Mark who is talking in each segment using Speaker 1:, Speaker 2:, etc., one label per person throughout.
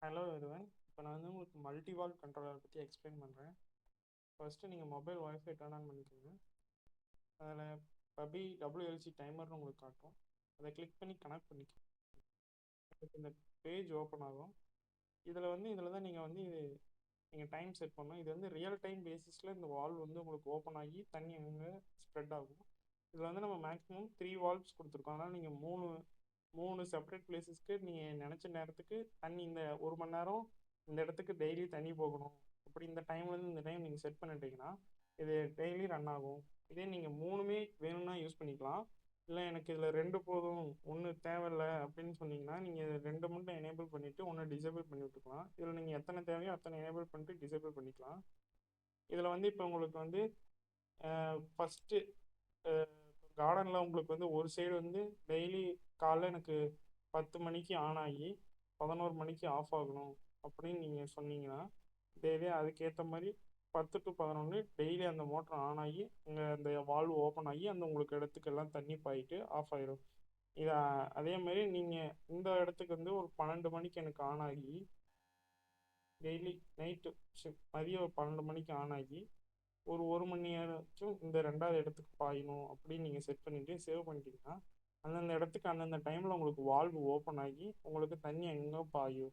Speaker 1: Hello everyone. இப்போ நான் வந்து உங்களுக்கு மல்டி வால் கண்ட்ரோலர் பற்றி எக்ஸ்பிளைன் பண்ணுறேன். ஃபஸ்ட்டு நீங்கள் மொபைல் ஒய்ஃபை டர்ன் ஆன் பண்ணிக்கோங்க. அதில் பபி டபிள்யூஎல்சி டைமர்னு உங்களுக்கு காட்டும். அதை கிளிக் பண்ணி கனெக்ட் பண்ணிக்கோங்க. இந்த பேஜ் ஓப்பன் ஆகும். இதில் தான் நீங்கள் வந்து நீங்கள் டைம் செட் பண்ணணும். இது வந்து ரியல் டைம் பேசிஸில் இந்த வால்வ் வந்து உங்களுக்கு ஓப்பன் ஆகி தண்ணி அங்கே ஸ்ப்ரெட் ஆகும். இதில் வந்து நம்ம மேக்ஸிமம் 3 வால்வ்ஸ் கொடுத்துருக்கோம். அதனால் நீங்கள் மூணு செப்பரேட் பிளேசஸ்க்கு நீங்கள் நினச்ச நேரத்துக்கு தண்ணி இந்த 1 மணி நேரம் இந்த இடத்துக்கு டெய்லி தண்ணி போகணும் அப்படி இந்த டைம்லேருந்து இந்த டைம் நீங்கள் செட் பண்ணிட்டீங்கன்னா இது டெய்லி ரன் ஆகும். இதே நீங்கள் மூணுமே வேணும்னா யூஸ் பண்ணிக்கலாம். இல்லை எனக்கு இதில் 2 போதும், ஒன்று தேவையில்லை அப்படின்னு சொன்னீங்கன்னா நீங்கள் 2 மட்டும் எனேபிள் பண்ணிவிட்டு ஒன்று டிசேபிள் பண்ணி விட்டுக்கலாம். இதில் நீங்கள் எத்தனை தேவையோ அத்தனை எனேபிள் பண்ணிட்டு டிசேபிள் பண்ணிக்கலாம். இதில் வந்து இப்போ உங்களுக்கு வந்து ஃபஸ்ட்டு கார்டனில் உங்களுக்கு வந்து ஒரு சைடு வந்து டெய்லி காலைல எனக்கு 10 மணிக்கு ஆன் ஆகி 11 மணிக்கு ஆஃப் ஆகணும் அப்படின்னு நீங்கள் சொன்னீங்கன்னா டெய்லி அதுக்கேற்ற மாதிரி 10 to 11 டெய்லி அந்த மோட்டர் ஆன் ஆகி அங்கே அந்த வால்வு ஓப்பன் ஆகி அந்த உங்களுக்கு இடத்துக்கு எல்லாம் தண்ணி பாயிட்டு ஆஃப் ஆயிடும். இதை அதே மாதிரி நீங்கள் இந்த இடத்துக்கு வந்து ஒரு 12 மணிக்கு எனக்கு ஆன் ஆகி டெய்லி நைட்டு மதியம் ஒரு 12 மணிக்கு ஆன் ஆகி ஒரு மணி நேரத்தும் இந்த 2வது இடத்துக்கு பாயணும் அப்படின்னு நீங்கள் செட் பண்ணிவிட்டு சேவ் பண்ணிட்டீங்கன்னா அந்தந்த இடத்துக்கு அந்தந்த டைமில் உங்களுக்கு வால்வு ஓப்பன் ஆகி உங்களுக்கு தண்ணி எங்கே பாயும்.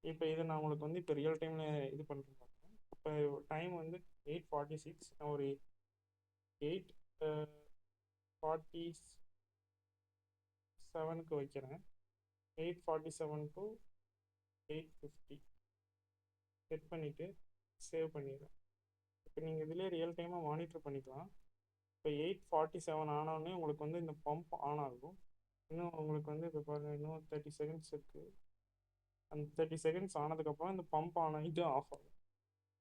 Speaker 1: இப்போ இது நான் உங்களுக்கு வந்து இப்போ ரியல் டைமில் இது பண்ணுறேன். இப்போ டைம் வந்து 8:46. நான் ஒரு 8:47க்கு வைக்கிறேன். 8:47 to 8:50 செட் பண்ணிவிட்டு சேவ் பண்ணிடுறேன். இப்போ நீங்கள் இதிலே ரியல் டைமாக மானிட்டர் பண்ணிக்கலாம். இப்போ 8:47 ஆனோடனே உங்களுக்கு வந்து இந்த பம்ப் ஆன் ஆகும். இன்னும் உங்களுக்கு வந்து இப்போ பாருங்கள், இன்னும் 30 செகண்ட்ஸ் இருக்குது. அந்த 30 செகண்ட்ஸ் ஆனதுக்கப்புறம் இந்த பம்ப் ஆன் ஆகிட்டு ஆஃப் ஆகும்.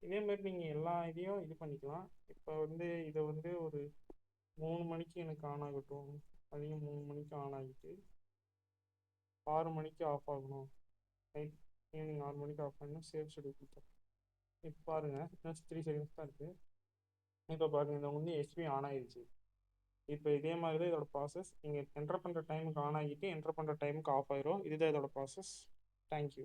Speaker 1: இதேமாரி நீங்கள் எல்லா இதையும் இது பண்ணிக்கலாம். இப்போ வந்து இதை வந்து ஒரு 3 மணிக்கு எனக்கு ஆன் ஆகட்டும். அதையும் 3 மணிக்கு ஆன் ஆகிட்டு 6 மணிக்கு ஆஃப் ஆகணும். நைட் ஈவினிங் 6 மணிக்கு ஆஃப் பண்ணணும். சேவ் ஷெட்யூல் கொடுத்தேன். இப்போ பாருங்கள், இன்னும் 3 செகண்ட்ஸ் தான் இருக்குது. இப்போ பாருங்கள், இதை வந்து எஸ்பி ஆன் ஆகிடுச்சு. இப்போ இதே மாதிரி தான் இதோட ப்ராசஸ். நீங்கள் என்டர் பண்ணுற டைமுக்கு ஆன் ஆகிட்டு என்டர் பண்ணுற டைமுக்கு ஆஃப் ஆயிரும். இதுதான் இதோட ப்ராசஸ். தேங்க்யூ.